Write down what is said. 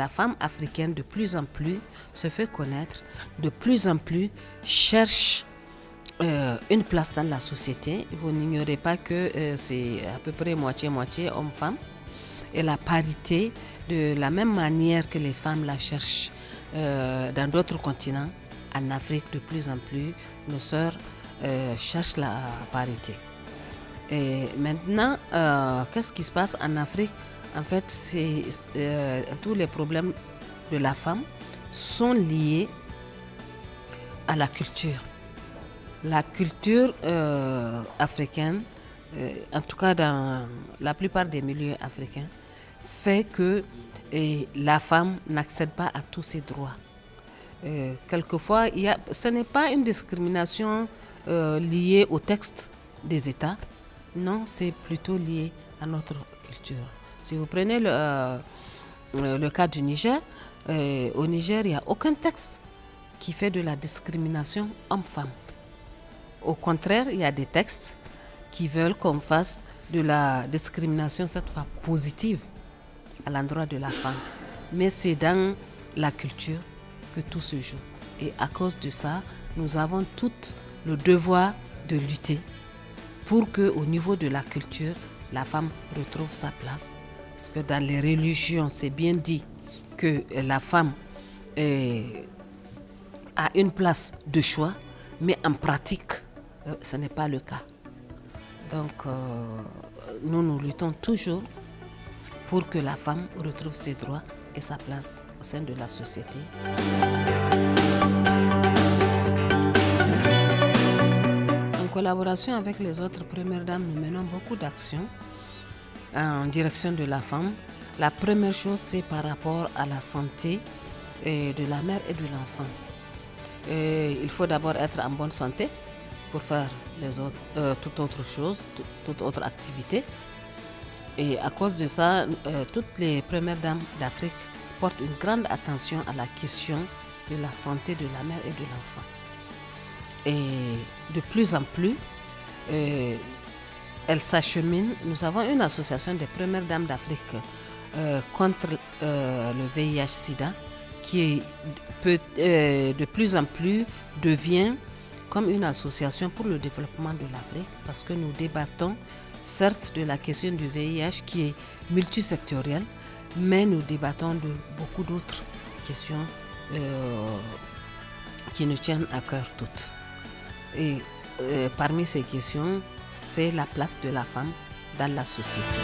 la femme africaine de plus en plus se fait connaître, de plus en plus cherche une place dans la société. Vous n'ignorez pas que c'est à peu près moitié-moitié homme-femme. Et la parité, de la même manière que les femmes la cherchent dans d'autres continents, en Afrique de plus en plus, nos sœurs cherchent la parité. Et maintenant, qu'est-ce qui se passe en Afrique? En fait, tous les problèmes de la femme sont liés à la culture. La culture africaine, en tout cas dans la plupart des milieux africains, fait que la femme n'accède pas à tous ses droits. Quelquefois, ce n'est pas une discrimination liée au texte des États, non, c'est plutôt lié à notre culture. Si vous prenez le cas du Niger, au Niger, il n'y a aucun texte qui fait de la discrimination homme-femme. Au contraire, il y a des textes qui veulent qu'on fasse de la discrimination, cette fois positive, à l'endroit de la femme. Mais c'est dans la culture que tout se joue. Et à cause de ça, nous avons tout le devoir de lutter pour qu'au niveau de la culture, la femme retrouve sa place. Parce que dans les religions, c'est bien dit que la femme a une place de choix, mais en pratique, ce n'est pas le cas. Donc, nous luttons toujours pour que la femme retrouve ses droits et sa place au sein de la société. En collaboration avec les autres premières dames, nous menons beaucoup d'actions en direction de la femme. La première chose, c'est par rapport à la santé de la mère et de l'enfant. Il faut d'abord être en bonne santé pour faire toute autre chose, toute autre activité. Et à cause de ça, toutes les premières dames d'Afrique portent une grande attention à la question de la santé de la mère et de l'enfant. Et de plus en plus, elles s'acheminent. Nous avons une association des premières dames d'Afrique contre le VIH-Sida qui de plus en plus devient comme une association pour le développement de l'Afrique, parce que nous débattons certes de la question du VIH qui est multisectorielle, mais nous débattons de beaucoup d'autres questions qui nous tiennent à cœur toutes. Et parmi ces questions, c'est la place de la femme dans la société.